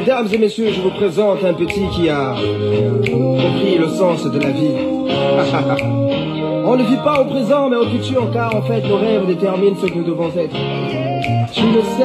Mesdames et messieurs, je vous présente un petit qui a compris le sens de la vie. On ne vit pas au présent mais au futur, car en fait nos rêves déterminent ce que nous devons être. Tu le sais.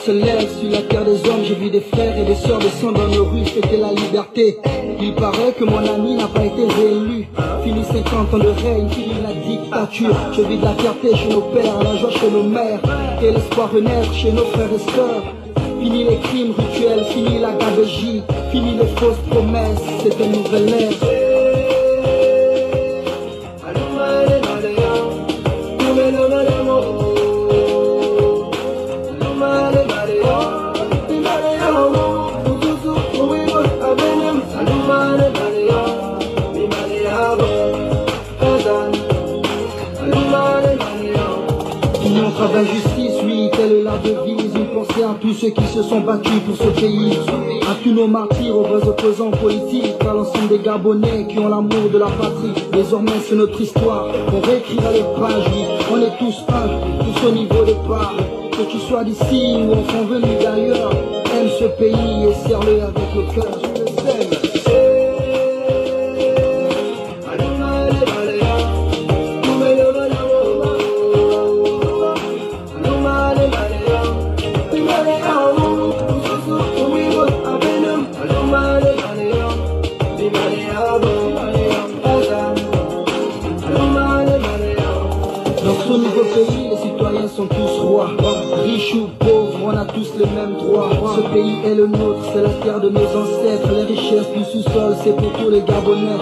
Se lève sur la terre des hommes, j'ai vu des frères et des sœurs descendre dans nos rues, fêter la liberté. Il paraît que mon ami n'a pas été réélu. Fini 50 ans de règne, fini la dictature. Je vis de la fierté chez nos pères, la joie chez nos mères, et l'espoir renaître chez nos frères et sœurs. Fini les crimes rituels, fini la gabegie, fini les fausses promesses, c'est une nouvelle ère. D'injustice, oui, telle est la devise. Une pensée à tous ceux qui se sont battus pour ce pays, à tous nos martyrs, aux vrais opposants politiques, à l'ensemble des Gabonais qui ont l'amour de la patrie. Désormais c'est notre histoire, on réécrira les pages, oui. On est tous un, tous au niveau de part. Que tu sois d'ici ou enfin venu d'ailleurs, aime ce pays et serre-le avec le cœur. Je le sais. Sont tous rois, riches ou pauvres, on a tous les mêmes droits. Ce pays est le nôtre, c'est la terre de nos ancêtres. Les richesses du sous-sol, c'est pour tous les Gabonais.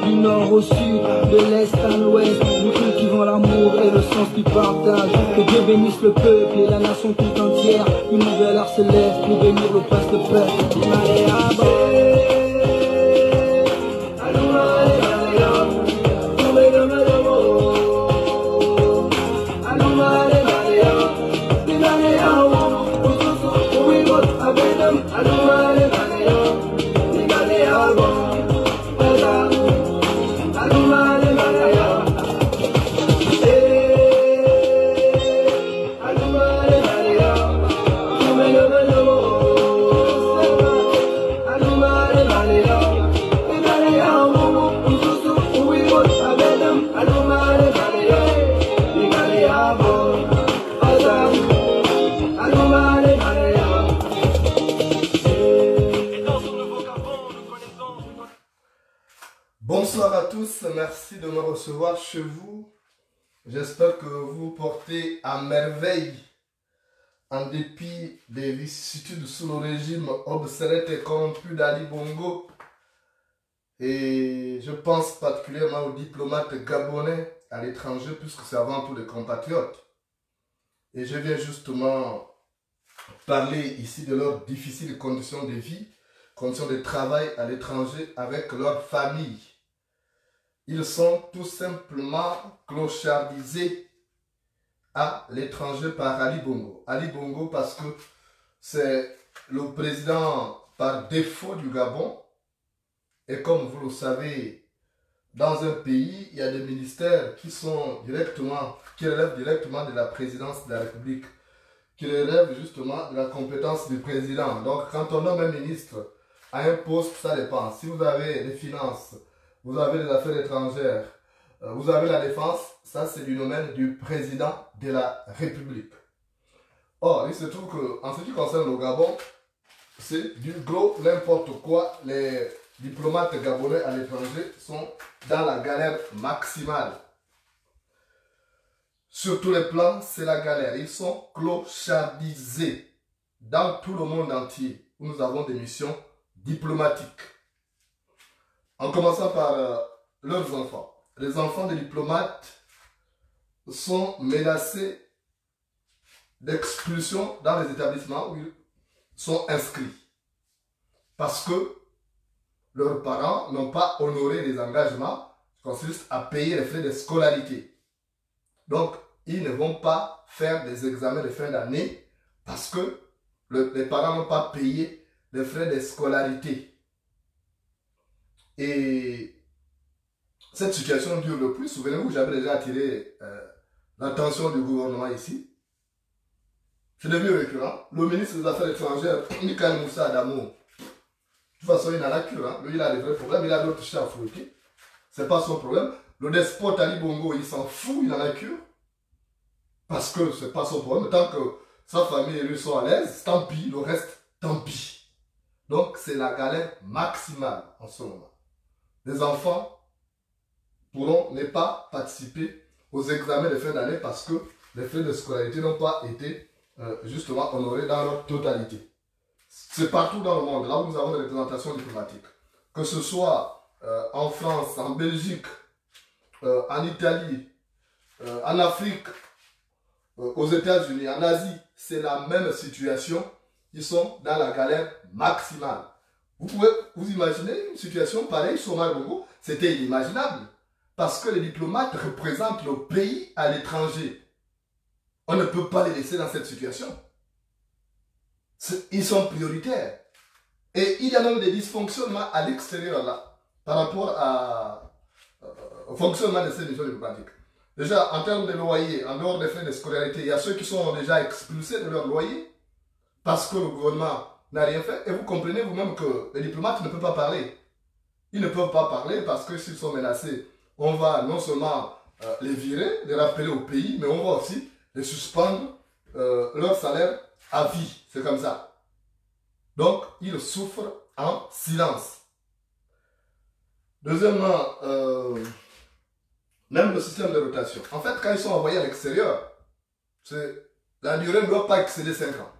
Du nord au sud, de l'est à l'ouest, nous cultivons l'amour et le sens du partage. Que Dieu bénisse le peuple et la nation tout entière. Une nouvelle heure se lève pour bénir le prince de paix. Bonsoir à tous, merci de me recevoir chez vous. J'espère que vous portez à merveille en dépit des vicissitudes sous le régime obsolète et corrompu d'Ali Bongo. Et je pense particulièrement aux diplomates gabonais à l'étranger, puisque c'est avant tout des compatriotes. Et je viens justement parler ici de leurs difficiles conditions de vie, conditions de travail à l'étranger avec leur famille. Ils sont tout simplement clochardisés à l'étranger par Ali Bongo. Ali Bongo parce que c'est le président par défaut du Gabon. Et comme vous le savez, dans un pays, il y a des ministères qui relèvent directement de la présidence de la République, qui relèvent justement de la compétence du président. Donc quand on nomme un ministre à un poste, ça dépend. Si vous avez les finances, vous avez les affaires étrangères, vous avez la défense, ça c'est du domaine du président de la République. Or, il se trouve qu'en ce qui concerne le Gabon, c'est du gros n'importe quoi. Les diplomates gabonais à l'étranger sont dans la galère maximale. Sur tous les plans, c'est la galère. Ils sont clochardisés dans tout le monde entier où nous avons des missions diplomatiques. En commençant par leurs enfants. Les enfants des diplomates sont menacés d'expulsion dans les établissements où ils sont inscrits. Parce que leurs parents n'ont pas honoré les engagements consiste à payer les frais de scolarité. Donc, ils ne vont pas faire des examens de fin d'année parce que les parents n'ont pas payé les frais de scolarité. Et cette situation dure le plus. Souvenez-vous, j'avais déjà attiré l'attention du gouvernement ici. C'est devenu récurrent. Le ministre des Affaires étrangères, Nikan Moussa Adamo, de toute façon, il en a cure. Hein. Lui, il a des vrais problèmes. Il a d'autres chats à fouetter. C'est pas son problème. Le despote Ali Bongo, il s'en fout, il en a cure. Parce que c'est pas son problème. Tant que sa famille et lui sont à l'aise, tant pis. Le reste, tant pis. Donc, c'est la galère maximale en ce moment. Les enfants pourront ne pas participer aux examens de fin d'année parce que les frais de scolarité n'ont pas été justement honorés dans leur totalité. C'est partout dans le monde, là où nous avons des représentations diplomatiques. Que ce soit en France, en Belgique, en Italie, en Afrique, aux États-Unis, en Asie, c'est la même situation. Ils sont dans la galère maximale. Vous pouvez vous imaginer une situation pareille sur Bongo, c'était inimaginable. Parce que les diplomates représentent le pays à l'étranger. On ne peut pas les laisser dans cette situation. Ils sont prioritaires. Et il y a même des dysfonctionnements à l'extérieur là, par rapport au fonctionnement de ces missions diplomatiques. Déjà, en termes de loyer, en dehors des frais de scolarité, il y a ceux qui sont déjà expulsés de leur loyer parce que le gouvernement n'a rien fait. Et vous comprenez vous-même que les diplomates ne peuvent pas parler. Ils ne peuvent pas parler parce que s'ils sont menacés, on va non seulement les virer, les rappeler au pays, mais on va aussi les suspendre leur salaire à vie. C'est comme ça. Donc, ils souffrent en silence. Deuxièmement, même le système de rotation. En fait, quand ils sont envoyés à l'extérieur, la durée ne doit pas excéder 5 ans.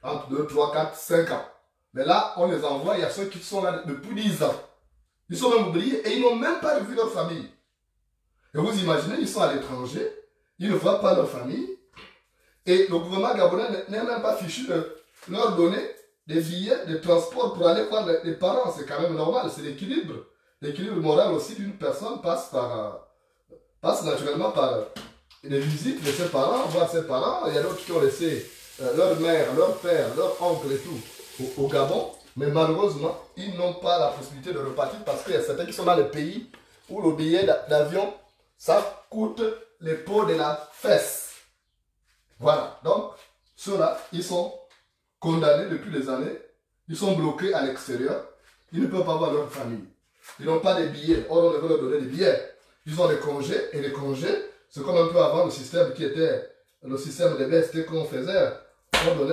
Entre 2, 3, 4, 5 ans. Mais là, on les envoie, il y a ceux qui sont là depuis 10 ans. Ils sont même oubliés et ils n'ont même pas revu leur famille. Et vous imaginez, ils sont à l'étranger, ils ne voient pas leur famille. Et le gouvernement gabonais n'est même pas fichu de leur donner des billets de transport pour aller voir les parents. C'est quand même normal, c'est l'équilibre. L'équilibre moral aussi d'une personne passe naturellement par des visites de ses parents, voir ses parents. Il y a d'autres qui ont laissé leur mère, leur père, leur oncle et tout au Gabon. Mais malheureusement, ils n'ont pas la possibilité de repartir parce qu'il y a certains qui sont dans les pays où le billet d'avion, ça coûte les peaux de la fesse. Voilà. Donc, ceux-là, ils sont condamnés depuis des années. Ils sont bloqués à l'extérieur. Ils ne peuvent pas voir leur famille. Ils n'ont pas de billets. Or, on devait leur donner des billets. Ils ont des congés. Et les congés, c'est comme un peu avant le système qui était le système de BST qu'on faisait.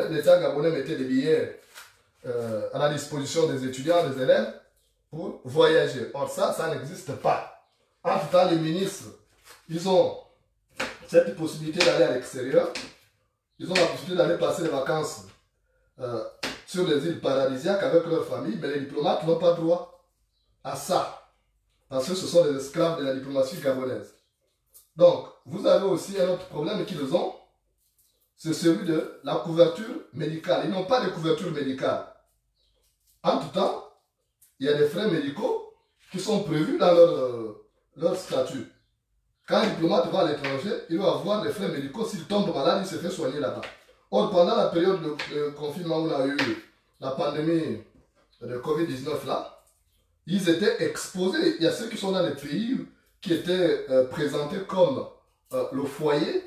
L'État gabonais mettait des billets à la disposition des étudiants, des élèves, pour voyager. Or, ça n'existe pas. En tout cas, les ministres, ils ont cette possibilité d'aller à l'extérieur. Ils ont la possibilité d'aller passer les vacances sur les îles paradisiaques avec leur famille, mais les diplomates n'ont pas droit à ça. Parce que ce sont des esclaves de la diplomatie gabonaise. Donc, vous avez aussi un autre problème qu'ils ont, c'est celui de la couverture médicale. Ils n'ont pas de couverture médicale. En tout temps, il y a des frais médicaux qui sont prévus dans leur statut. Quand un diplomate va à l'étranger, il doit avoir des frais médicaux. S'il tombe malade, il se fait soigner là-bas. Or, pendant la période de confinement où on a eu la pandémie de Covid-19 là, ils étaient exposés. Il y a ceux qui sont dans les pays qui étaient présentés comme le foyer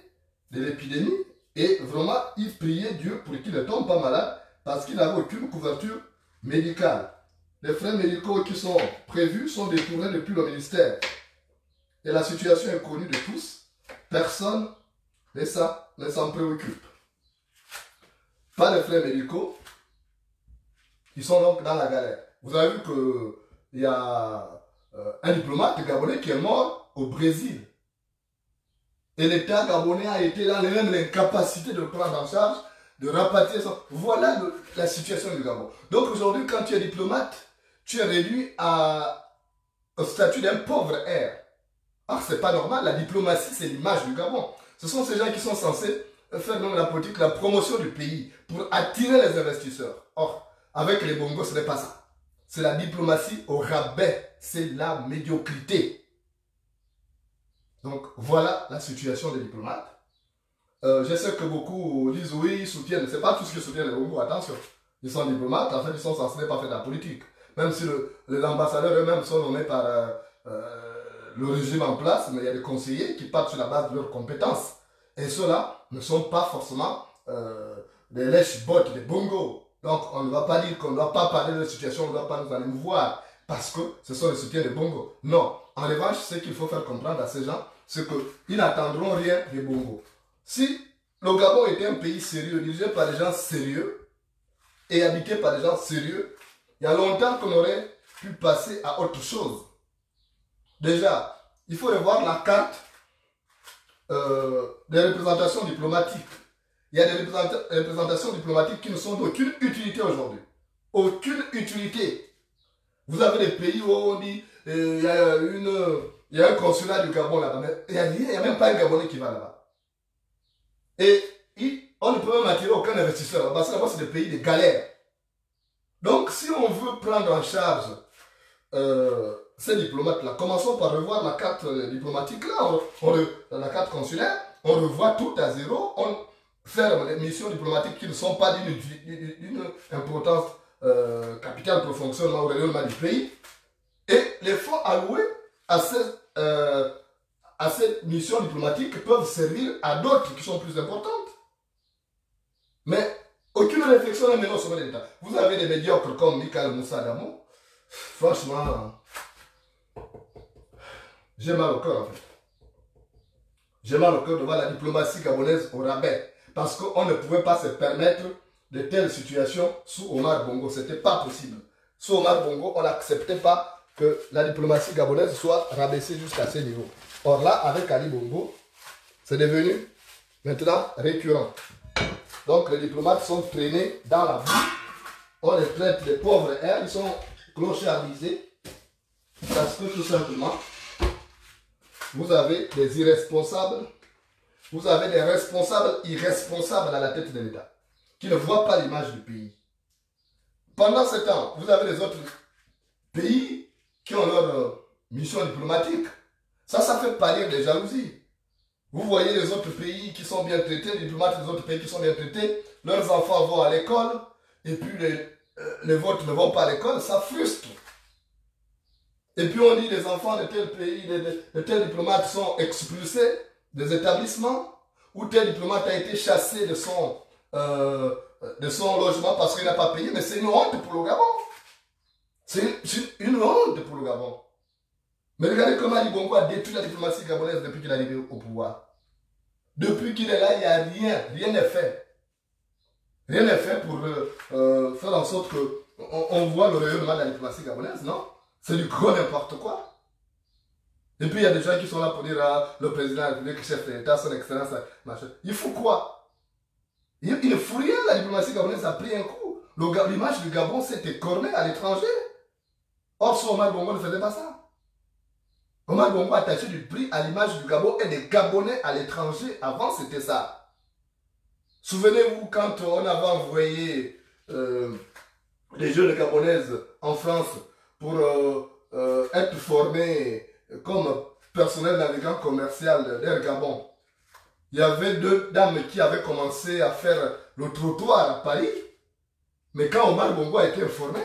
de l'épidémie. Et vraiment, ils priaient Dieu pour qu'ils ne tombent pas malades parce qu'ils n'avaient aucune couverture médicale. Les frais médicaux qui sont prévus sont détournés depuis le ministère. Et la situation est connue de tous. Personne ne s'en préoccupe. Pas de frais médicaux. Ils sont donc dans la galère. Vous avez vu qu'il y a un diplomate gabonais qui est mort au Brésil. Et l'État gabonais a été dans l'incapacité de le prendre en charge, de rapatrier son... Voilà la situation du Gabon. Donc aujourd'hui, quand tu es diplomate, tu es réduit au statut d'un pauvre air. Ah, c'est pas normal, la diplomatie, c'est l'image du Gabon. Ce sont ces gens qui sont censés faire donc la politique, la promotion du pays, pour attirer les investisseurs. Or, avec les bongos, ce n'est pas ça. C'est la diplomatie au rabais, c'est la médiocrité. Donc voilà la situation des diplomates. Je sais que beaucoup disent oui, ils soutiennent. C'est pas tout ce que soutiennent les Bongo, attention. Ils sont diplomates, en fait ils sont censés pas faire de la politique. Même si les ambassadeurs eux-mêmes sont nommés par le régime en place, mais il y a des conseillers qui partent sur la base de leurs compétences. Et ceux-là ne sont pas forcément des lèche-bottes, des bongos. Donc on ne va pas dire qu'on ne doit pas parler de la situation, on ne doit pas nous en émouvoir parce que ce sont les soutiens des bongos. Non. En revanche, ce qu'il faut faire comprendre à ces gens, c'est qu'ils n'attendront rien des bongos. Si le Gabon était un pays sérieux, dirigé par des gens sérieux et habité par des gens sérieux, il y a longtemps qu'on aurait pu passer à autre chose. Déjà, il faut revoir la carte des représentations diplomatiques. Il y a des représentations diplomatiques qui ne sont d'aucune utilité aujourd'hui. Aucune utilité. Vous avez des pays où on dit il y a un consulat du Gabon là-bas, mais il n'y a même pas un Gabonais qui va là-bas. Et on ne peut même attirer aucun investisseur là-bas, parce que là-bas c'est des pays de galère. Donc si on veut prendre en charge ces diplomates-là, commençons par revoir la carte diplomatique là, la carte consulaire, on revoit tout à zéro, on fait des missions diplomatiques qui ne sont pas d'une importance capitale pour le fonctionnement ou rayonnement du pays, et les fonds alloués à ces missions diplomatiques peuvent servir à d'autres qui sont plus importantes. Mais aucune réflexion n'est menée au sommet de l'État. Vous avez des médiocres comme Michael Moussa Damo. Franchement, j'ai mal au cœur en fait. J'ai mal au cœur de voir la diplomatie gabonaise au rabais. Parce qu'on ne pouvait pas se permettre de telles situations sous Omar Bongo. Ce n'était pas possible. Sous Omar Bongo, on n'acceptait pas que la diplomatie gabonaise soit rabaissée jusqu'à ce niveau. Or là, avec Ali Bongo, c'est devenu maintenant récurrent. Donc les diplomates sont traînés dans la boue. On les traite de pauvres airs, ils sont clochardisés. Parce que tout simplement, vous avez des irresponsables, vous avez des responsables irresponsables à la tête de l'État, qui ne voient pas l'image du pays. Pendant ce temps, vous avez les autres pays qui ont leur mission diplomatique. Ça fait pâlir des jalousies. Vous voyez les autres pays qui sont bien traités, les diplomates des autres pays qui sont bien traités, leurs enfants vont à l'école, et puis les vôtres ne vont pas à l'école, ça frustre. Et puis on dit les enfants de tel pays, de tels diplomates sont expulsés des établissements, ou tel diplomate a été chassé de son logement parce qu'il n'a pas payé, mais c'est une honte pour le Gabon. C'est une honte pour le Gabon. Mais regardez comment Ali Bongo a détruit la diplomatie gabonaise depuis qu'il est arrivé au pouvoir. Depuis qu'il est là, il n'y a rien n'est fait. Rien n'est fait pour faire en sorte qu'on voit le rayonnement de la diplomatie gabonaise, non? C'est du gros n'importe quoi. Et puis il y a des gens qui sont là pour dire le président de la République, chef de l'État, son excellence, machin. Il faut quoi? Il ne faut rien, la diplomatie gabonaise a pris un coup. L'image du Gabon s'est écornée à l'étranger. Or, sur Omar Bongo ne faisait pas ça. Omar Bongo attachait du prix à l'image du Gabon et des Gabonais à l'étranger. Avant, c'était ça. Souvenez-vous quand on avait envoyé les jeunes Gabonaises en France pour être formés comme personnel navigant commercial d'Air Gabon. Il y avait 2 dames qui avaient commencé à faire le trottoir à Paris. Mais quand Omar Bongo a été informé,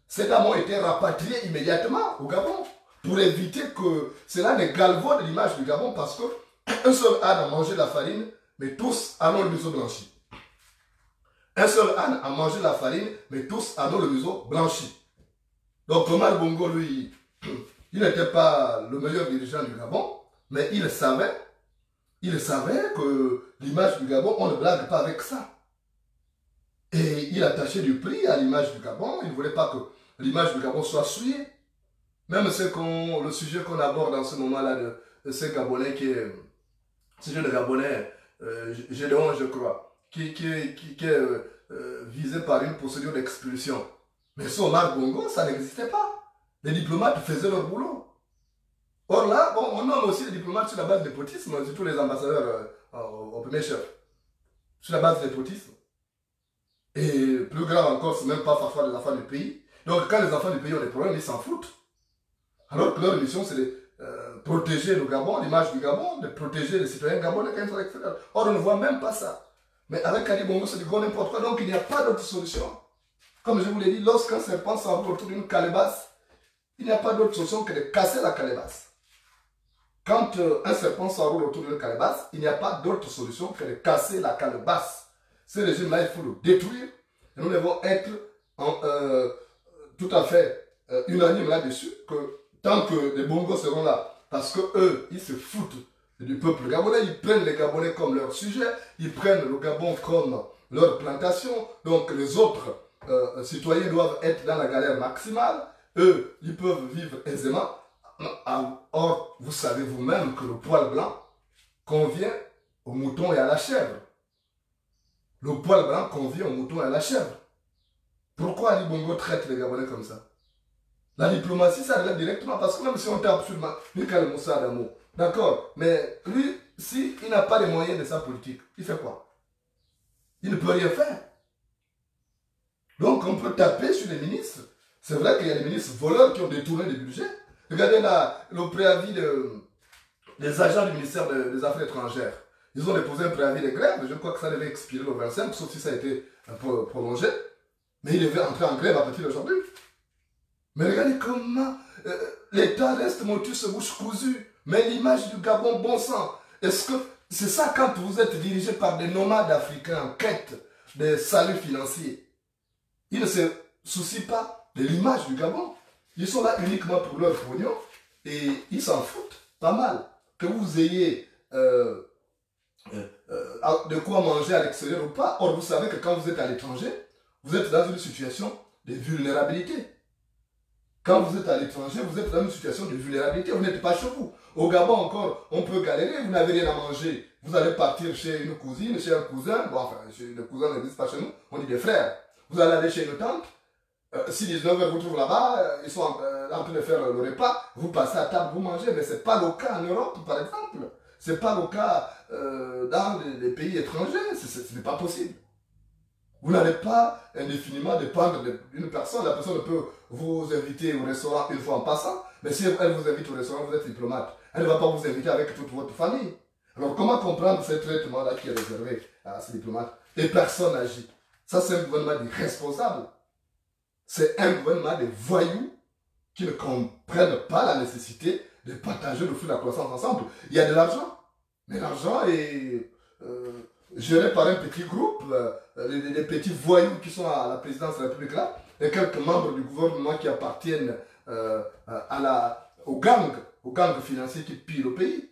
ces dames ont été rapatriées immédiatement au Gabon pour éviter que cela ne galvaude l'image du Gabon parce qu'un seul âne a mangé la farine, mais tous en ont le museau blanchi. Un seul âne a mangé la farine, mais tous en ont le museau blanchi. Donc Omar Bongo, lui, il n'était pas le meilleur dirigeant du Gabon, mais il savait que l'image du Gabon, on ne blague pas avec ça. Et il attachait du prix à l'image du Gabon, il ne voulait pas que l'image du Gabon soit souillée. Même le sujet qu'on aborde dans ce moment-là de ce Gabonais ce jeune Gabonais, Gédéon, je crois, qui est visé par une procédure d'expulsion. Mais sur Omar Bongo, ça n'existait pas. Les diplomates faisaient leur boulot. Or là, bon, on nomme aussi les diplomates sur la base de népotisme, surtout les ambassadeurs au premier chef. Sur la base de népotisme. Et plus grave encore, ce n'est même pas parfois les enfants du pays. Donc quand les enfants du pays ont des problèmes, ils s'en foutent. Alors que leur mission, c'est de protéger le Gabon, l'image du Gabon, de protéger les citoyens gabonais quand ils sont à l'extérieur. Or, on ne voit même pas ça. Mais avec Ali Bongo, c'est du gros n'importe quoi, donc il n'y a pas d'autre solution. Comme je vous l'ai dit, lorsqu'un serpent s'enroule autour d'une calebasse, il n'y a pas d'autre solution que de casser la calebasse. Quand un serpent s'enroule autour d'une calebasse, il n'y a pas d'autre solution que de casser la calebasse. Ce régime-là, il faut le détruire. Et nous devons être tout à fait unanimes là-dessus, que tant que les Bongos seront là, parce que eux, ils se foutent du peuple gabonais, ils prennent les Gabonais comme leur sujet, ils prennent le Gabon comme leur plantation, donc les autres citoyens doivent être dans la galère maximale, eux, ils peuvent vivre aisément. Or, vous savez vous-même que le poil blanc convient au mouton et à la chèvre. Le poil blanc convient au mouton et à la chèvre. Pourquoi Ali Bongo traite les Gabonais comme ça? La diplomatie, ça relève directement, parce que même si on tape sur Mikal Moussa Adamo, d'accord, mais lui, s'il n'a pas les moyens de sa politique, il fait quoi? Il ne peut rien faire. Donc on peut taper sur les ministres. C'est vrai qu'il y a des ministres voleurs qui ont détourné des budgets. Regardez là, le préavis des agents du ministère des Affaires étrangères. Ils ont déposé un préavis de grève, je crois que ça devait expirer le 25, sauf si ça a été prolongé. Mais il devait entrer en grève à partir d'aujourd'hui. Mais regardez comment l'État reste motus bouche cousue. Mais l'image du Gabon, bon sang. Est-ce que c'est ça quand vous êtes dirigé par des nomades africains en quête de salut financier? Ils ne se soucient pas de l'image du Gabon. Ils sont là uniquement pour leur pognon et ils s'en foutent pas mal. Que vous ayez de quoi manger à l'extérieur ou pas. Or, vous savez que quand vous êtes à l'étranger, vous êtes dans une situation de vulnérabilité. Quand vous êtes à l'étranger, vous êtes dans une situation de vulnérabilité. Vous n'êtes pas chez vous. Au Gabon encore, on peut galérer. Vous n'avez rien à manger. Vous allez partir chez une cousine, chez un cousin. Bon, enfin, les cousins n'existent pas chez nous. On dit des frères. Vous allez aller chez une tante. Si 19h vous trouvent là-bas, ils sont en train de faire le repas. Vous passez à table, vous mangez. Mais ce n'est pas le cas en Europe, par exemple. Ce n'est pas le cas dans les pays étrangers. Ce n'est pas possible. Vous n'allez pas indéfiniment dépendre d'une personne. La personne peut vous inviter au restaurant une fois en passant, mais si elle vous invite au restaurant, vous êtes diplomate. Elle ne va pas vous inviter avec toute votre famille. Alors comment comprendre ce traitement-là qui est réservé à ces diplomates? Et personne n'agit. Ça, c'est un gouvernement irresponsable. C'est un gouvernement de voyous qui ne comprennent pas la nécessité de partager le flux de la croissance ensemble. Il y a de l'argent, mais l'argent est géré par un petit groupe, les petits voyous qui sont à la présidence de la République là, et quelques membres du gouvernement qui appartiennent aux gangs financiers qui pillent le pays.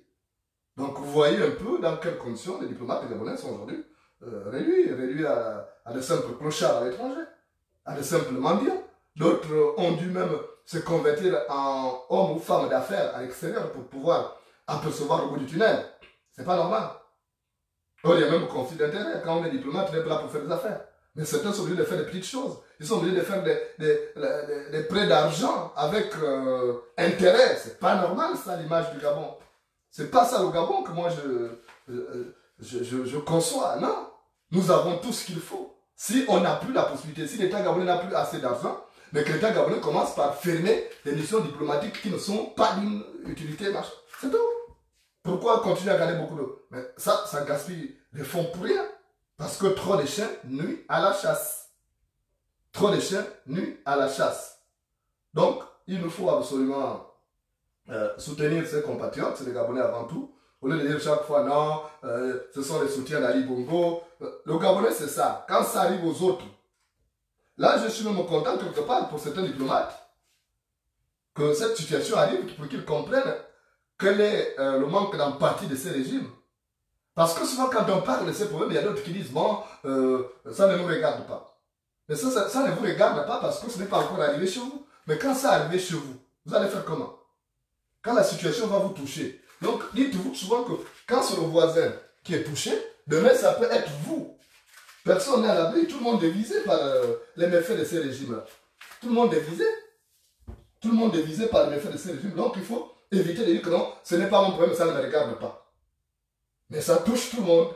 Donc vous voyez un peu dans quelles conditions les diplomates gabonais sont aujourd'hui réduits à de simples clochards à l'étranger, à de simples mendiants. D'autres ont dû même se convertir en hommes ou femmes d'affaires à l'extérieur pour pouvoir apercevoir le bout du tunnel. C'est pas normal. Or, il y a même un conflit d'intérêt. Quand on est diplomate, on est là pour faire des affaires. Mais certains sont obligés de faire des petites choses. Ils sont obligés de faire des prêts d'argent avec intérêt. C'est pas normal, ça, l'image du Gabon. C'est pas ça le Gabon que moi je conçois. Non. Nous avons tout ce qu'il faut. Si on n'a plus la possibilité, si l'État gabonais n'a plus assez d'argent, mais que l'État gabonais commence par fermer les missions diplomatiques qui ne sont pas d'une utilité, c'est tout. Pourquoi continuer à gagner beaucoup d'eau? Mais ça gaspille les fonds pour rien. Parce que trop de chiens nuit à la chasse. Trop de chiens nuit à la chasse. Donc, il nous faut absolument soutenir ces compatriotes, c'est les Gabonais avant tout. Au lieu de dire chaque fois, non, ce sont les soutiens d'Ali Bongo. Le Gabonais, c'est ça. Quand ça arrive aux autres, là, je suis même content quelque part pour certains diplomates que cette situation arrive pour qu'ils comprennent quel est le manque d'empathie de ces régimes. Parce que souvent, quand on parle de ces problèmes, il y a d'autres qui disent, bon, ça ne nous regarde pas. Mais ça ne vous regarde pas parce que ce n'est pas encore arrivé chez vous. Mais quand ça arrive chez vous, vous allez faire comment? Quand la situation va vous toucher. Donc, dites-vous souvent que quand c'est le voisin qui est touché, demain, ça peut être vous. Personne n'est à l'abri, tout le monde est visé par les méfaits de ces régimes-là. Tout le monde est visé. Tout le monde est visé par les méfaits de ces régimes. Donc, il faut éviter de dire que non, ce n'est pas mon problème, ça ne me regarde pas. Mais ça touche tout le monde.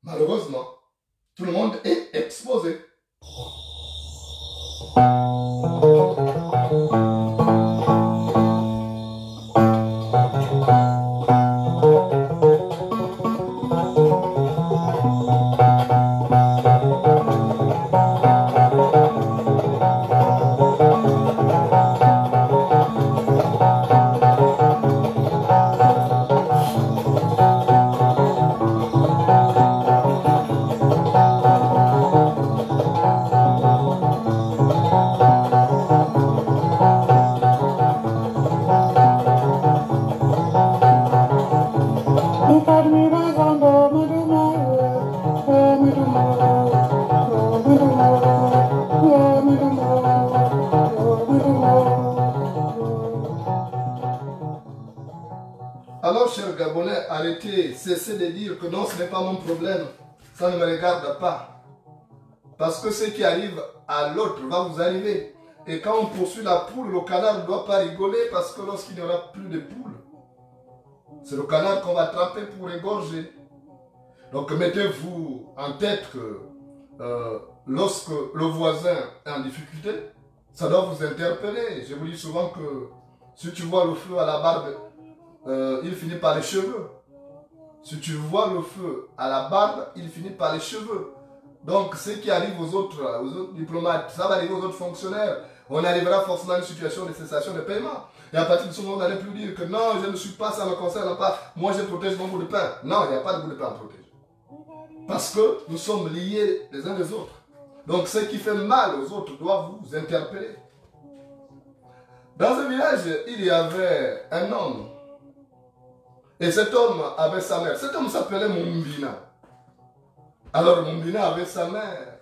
Malheureusement, tout le monde est exposé. Alors, chers Gabonais, arrêtez, cessez de dire que non, ce n'est pas mon problème. Ça ne me regarde pas. Parce que ce qui arrive à l'autre va vous arriver. Et quand on poursuit la poule, le canard ne doit pas rigoler parce que lorsqu'il n'y aura plus de poules, c'est le canard qu'on va attraper pour égorger. Donc mettez-vous en tête que lorsque le voisin est en difficulté, ça doit vous interpeller. Je vous dis souvent que si tu vois le feu à la barbe, il finit par les cheveux. Si tu vois le feu à la barbe, il finit par les cheveux. Donc ce qui arrive aux autres diplomates, ça va arriver aux autres fonctionnaires. On arrivera forcément à une situation de cessation de paiement. Et à partir de ce moment, on n'allait plus dire que non, je ne suis pas, ça ne me concerne pas. Moi, je protège mon bout de pain. Non, il n'y a pas de bout de pain à protéger. Parce que nous sommes liés les uns les autres. Donc ce qui fait mal aux autres doit vous interpeller. Dans un village, il y avait un homme. Et cet homme avait sa mère. Cet homme s'appelait Mumbina. Alors Mumbina avait sa mère.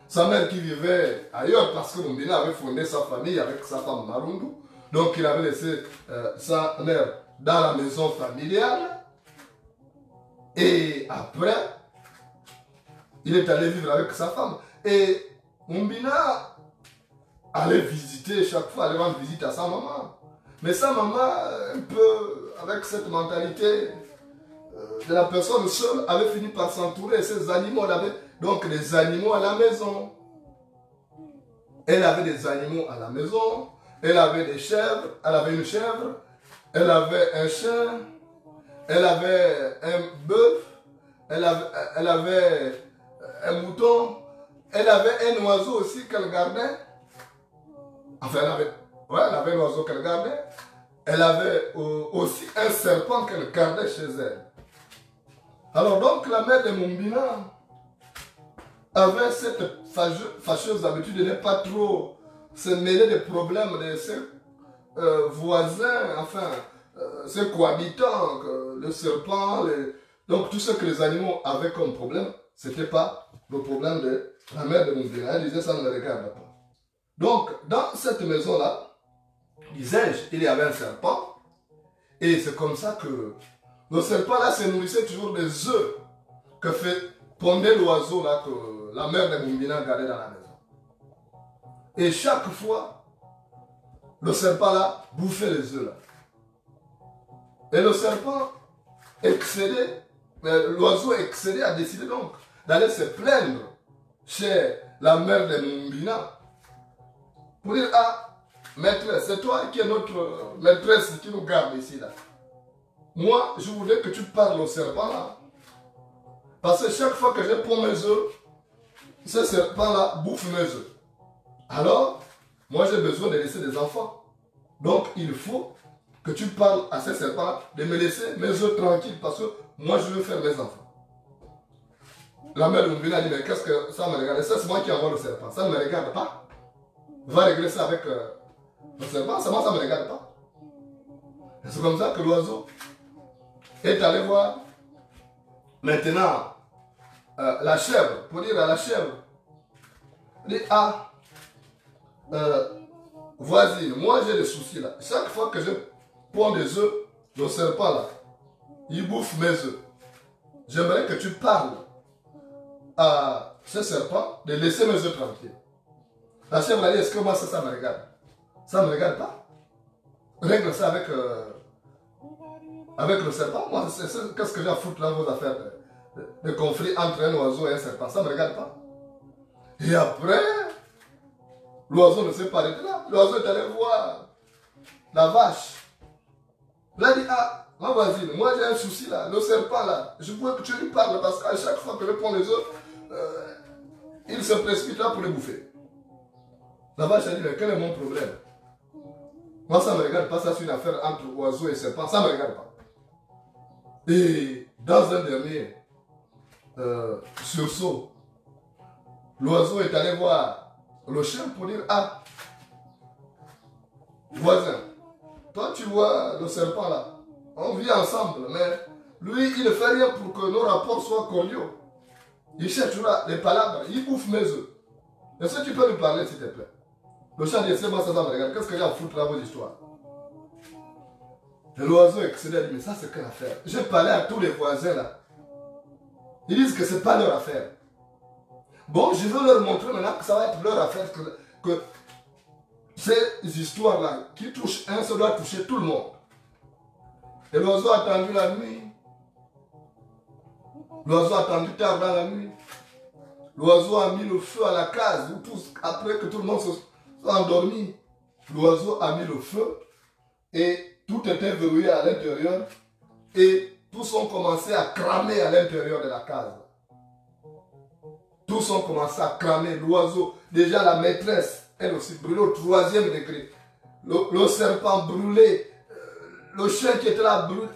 Sa mère qui vivait ailleurs parce que Mumbina avait fondé sa famille avec sa femme Marundu. Donc il avait laissé sa mère dans la maison familiale. Et après, il est allé vivre avec sa femme. Et Mumbina allait visiter chaque fois, aller rendre visite à sa maman. Mais sa maman, un peu avec cette mentalité de la personne seule, avait fini par s'entourer. Ses animaux, elle avait donc des animaux à la maison. Elle avait des animaux à la maison. Elle avait des chèvres. Elle avait une chèvre. Elle avait un chien. Elle avait un bœuf. Elle avait un mouton. Elle avait un oiseau aussi qu'elle gardait. Enfin, elle avait un oiseau qu'elle gardait. Elle avait aussi un serpent qu'elle gardait chez elle. Alors donc, la mère de Mumbina avait cette fâcheuse habitude de ne pas trop se mêler des problèmes de ses voisins, enfin, ses cohabitants, le serpent, donc tout ce que les animaux avaient comme problème, ce n'était pas le problème de la mère de Mumbina. Elle disait, ça ne me regarde pas. Donc, dans cette maison-là, disais-je, il y avait un serpent, et c'est comme ça que le serpent-là se nourrissait toujours des œufs que pondait l'oiseau-là que la mère de Mumbina gardait dans la maison. Et chaque fois, le serpent-là bouffait les œufs-là. Et le serpent excédé, l'oiseau excédé a décidé donc d'aller se plaindre chez la mère de Mumbina pour dire, ah, maîtresse, c'est toi qui es notre maîtresse qui nous garde ici là. Moi, je voulais que tu parles au serpent là. Parce que chaque fois que je prends mes œufs, ce serpent là bouffe mes œufs. Alors, moi j'ai besoin de laisser des enfants. Donc il faut que tu parles à ce serpent là de me laisser mes œufs tranquilles parce que moi je veux faire mes enfants. La mère de Mumbina a dit, mais qu'est-ce que ça me regarde? Ça c'est moi qui envoie le serpent. Ça ne me regarde pas. Va régler ça avec le serpent, ça ne me regarde pas. C'est comme ça que l'oiseau est allé voir maintenant la chèvre, pour dire à la chèvre, il dit, ah, voisine, moi j'ai des soucis là. Chaque fois que je prends des œufs, le serpent là, il bouffe mes œufs. J'aimerais que tu parles à ce serpent de laisser mes œufs tranquilles. La chèvre a dit, est-ce que moi ça me regarde? Ça ne me regarde pas. Règle ça avec le serpent. Moi, qu'est-ce que j'ai à foutre dans vos affaires de conflit entre un oiseau et un serpent? Ça ne me regarde pas. Et après, l'oiseau ne s'est pas arrêté là. L'oiseau est allé voir la vache. Il a dit, ah, ma voisine, moi j'ai un souci là. Le serpent là, je veux que tu lui parles parce qu'à chaque fois que je prends les œufs, il se précipite là pour les bouffer. La vache a dit, mais quel est mon problème? Moi, ça ne me regarde pas, ça c'est une affaire entre oiseau et serpent, ça ne me regarde pas. Et dans un dernier sursaut, l'oiseau est allé voir le chien pour dire, ah, voisin, toi tu vois le serpent là, on vit ensemble, mais lui il ne fait rien pour que nos rapports soient cordiaux. Il cherche toujours les palabres, il bouffe mes œufs. Est-ce que tu peux lui parler s'il te plaît? Le chien dit, c'est moi ça me regarde, qu'est-ce que j'ai à foutre dans vos histoires? Et l'oiseau excédé a dit, mais ça c'est quelle affaire? J'ai parlé à tous les voisins là. Ils disent que ce n'est pas leur affaire. Bon, je vais leur montrer maintenant que ça va être leur affaire, que ces histoires-là, qui touchent un, ça doit toucher tout le monde. Et l'oiseau a attendu la nuit. L'oiseau a attendu tard dans la nuit. L'oiseau a mis le feu à la case, où après que tout le monde soit endormi. L'oiseau a mis le feu et tout était verrouillé à l'intérieur et tous ont commencé à cramer à l'intérieur de la case. Tous ont commencé à cramer. L'oiseau, déjà la maîtresse, elle aussi brûlée au 3e degré. Le serpent brûlé, le chien qui était là brûlé.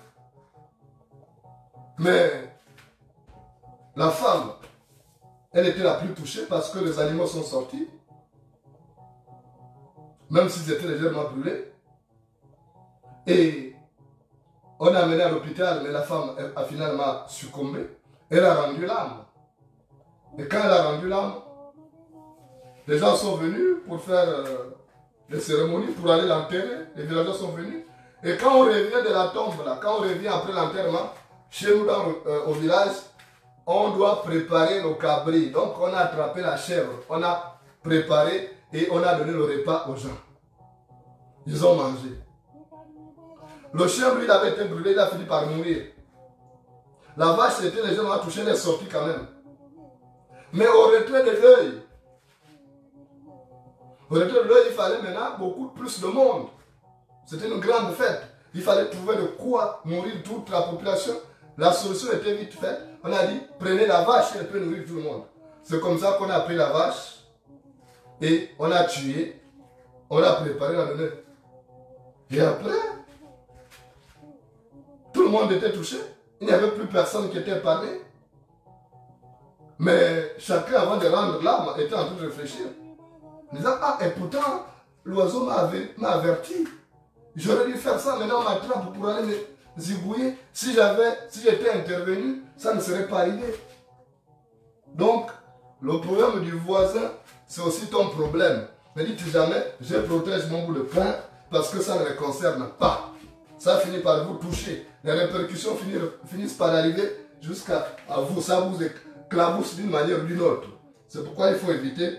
Mais la femme, elle était la plus touchée parce que les animaux sont sortis. Même s'ils étaient légèrement brûlés. Et on a amené à l'hôpital, mais la femme a finalement succombé. Elle a rendu l'âme. Et quand elle a rendu l'âme, les gens sont venus pour faire les cérémonies, pour aller l'enterrer. Les villageois sont venus. Et quand on revient de la tombe, là, quand on revient après l'enterrement, chez nous au village, on doit préparer le cabri. Donc on a attrapé la chèvre, on a préparé et on a donné le repas aux gens. Ils ont mangé. Le chien, lui, il avait été brûlé, il a fini par mourir. La vache, c'était les gens qui ont touché, elle est sortie quand même. Mais au retrait de l'œil, il fallait maintenant beaucoup plus de monde. C'était une grande fête. Il fallait trouver de quoi nourrir toute la population. La solution était vite faite. On a dit, prenez la vache, elle peut nourrir tout le monde. C'est comme ça qu'on a pris la vache et on a tué, on a préparé la donner. Et après, tout le monde était touché. Il n'y avait plus personne qui était parlé. Mais chacun, avant de rendre l'âme, était en train de réfléchir. En disant, ah, et pourtant, l'oiseau m'a averti. J'aurais dû faire ça, maintenant on m'attrape pour aller me zigouiller. Si j'étais intervenu, ça ne serait pas arrivé. Donc, le problème du voisin, c'est aussi ton problème. Ne dites jamais, je protège mon bout de pain parce que ça ne le concerne pas. Ça finit par vous toucher. Les répercussions finissent par arriver jusqu'à vous. Ça vous éclabousse d'une manière ou d'une autre. C'est pourquoi il faut éviter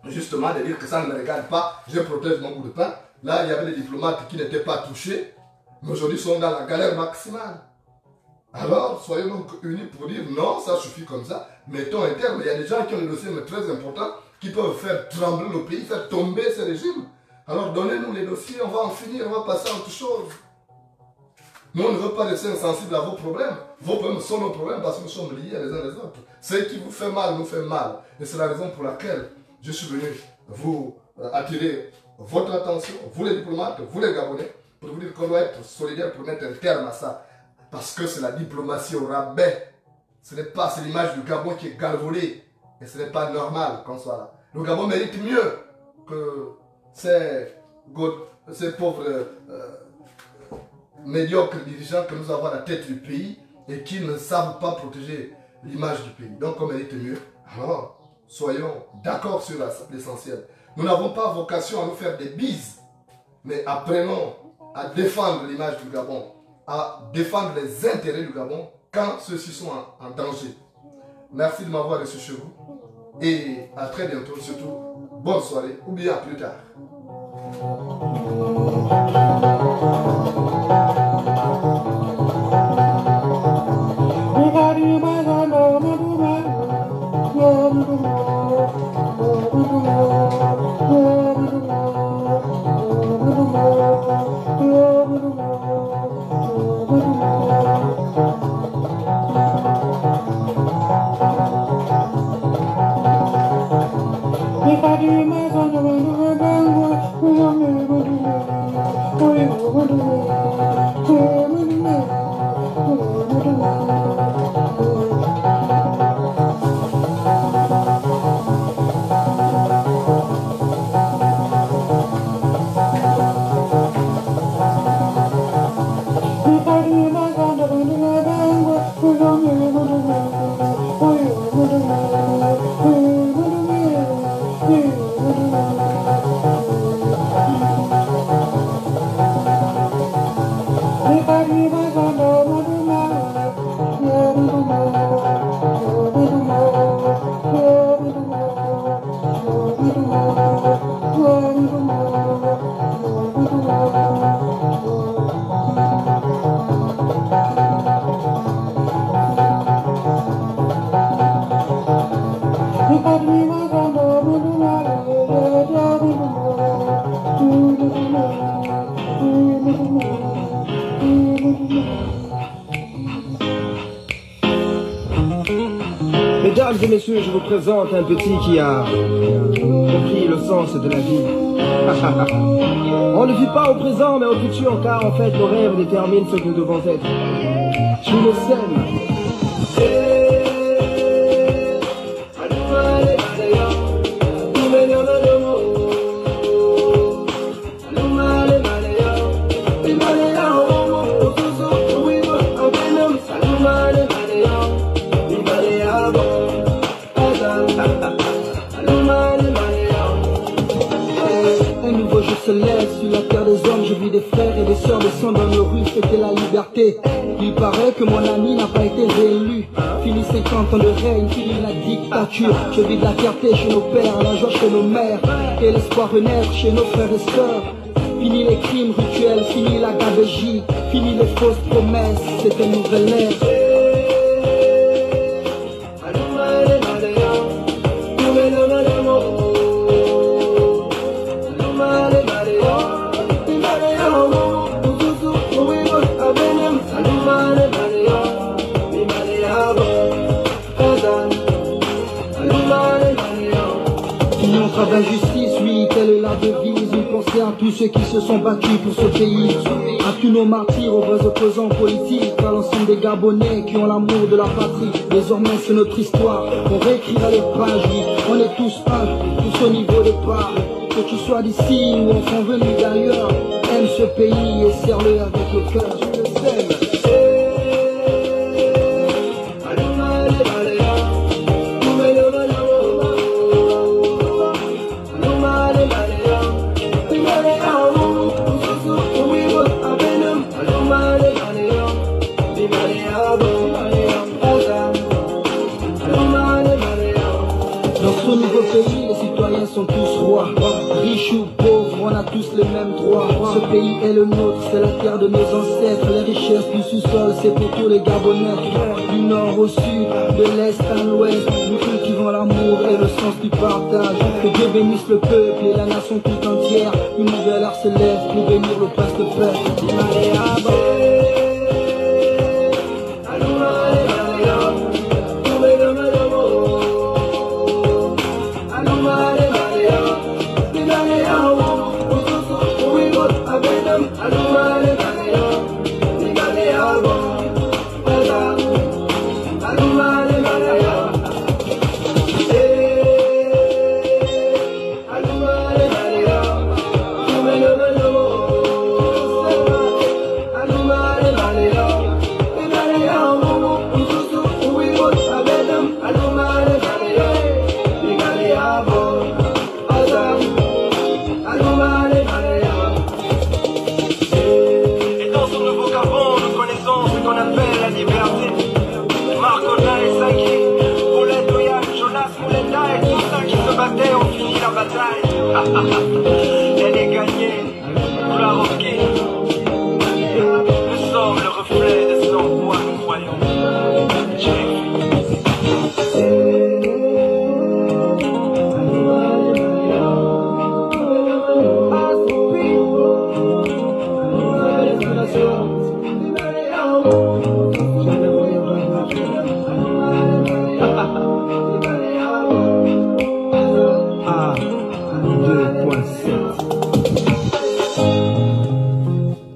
justement de dire que ça ne me regarde pas, je protège mon bout de pain. Là, il y avait des diplomates qui n'étaient pas touchés, mais aujourd'hui sont dans la galère maximale. Alors, soyons donc unis pour dire non, ça suffit comme ça. Mettons un terme. Il y a des gens qui ont des dossiers très importants qui peuvent faire trembler le pays, faire tomber ce régime. Alors, donnez-nous les dossiers, on va en finir, on va passer à autre chose. Nous, on ne veut pas rester insensibles à vos problèmes. Vos problèmes sont nos problèmes parce que nous sommes liés les uns les autres. Ce qui vous fait mal nous fait mal. Et c'est la raison pour laquelle je suis venu vous attirer votre attention, vous les diplomates, vous les Gabonais, pour vous dire qu'on doit être solidaires pour mettre un terme à ça. Parce que c'est la diplomatie au rabais. Ce n'est pas, c'est l'image du Gabon qui est galvaudée. Et ce n'est pas normal qu'on soit là. Le Gabon mérite mieux que ces pauvres médiocres dirigeants que nous avons à la tête du pays et qui ne savent pas protéger l'image du pays. Donc on mérite mieux. Alors, soyons d'accord sur l'essentiel. Nous n'avons pas vocation à nous faire des bises, mais apprenons à défendre l'image du Gabon, à défendre les intérêts du Gabon quand ceux-ci sont en danger. Merci de m'avoir reçu chez vous et à très bientôt, surtout bonne soirée ou bien à plus tard. Mesdames et messieurs, je vous présente un petit qui a compris le sens de la vie. On ne vit pas au présent mais au futur car en fait nos rêves déterminent ce que nous devons être. Tu le sais. Un nouveau jour se lève sur la terre des hommes. Je vis des frères et des sœurs descendre dans nos rues, fêter la liberté. Il paraît que mon ami n'a pas été réélu. Fini 50 ans de règne, fini la dictature. Je vis de la fierté chez nos pères, la joie chez nos mères, et l'espoir renaître chez nos frères et sœurs. Fini les crimes rituels, fini la gabegie, fini les fausses promesses, c'est une nouvelle ère. Fini on travaille justice, oui, telle est la devise. Une pensée à tous ceux qui se sont battus pour ce pays. À tous nos martyrs, aux vrais opposants politiques, à l'ensemble des Gabonais qui ont l'amour de la patrie. Désormais c'est notre histoire, on réécrira les pages, oui. On est tous un, tous au niveau de part. Que tu sois d'ici ou enfant venu d'ailleurs, aime ce pays et serre-le avec le cœur. Je le sème. Dans ce nouveau pays, les citoyens sont tous rois. Riches ou pauvres, on a tous les mêmes droits. Ce pays est le nôtre, c'est la terre de nos ancêtres. Les richesses du sous-sol, c'est pour tous les Gabonais. Du nord au sud, de l'est à l'ouest, nous cultivons l'amour et le sens du partage. Que Dieu bénisse le peuple et la nation tout entière. Une nouvelle ère se lève pour bénir le prince de paix. On finit la bataille.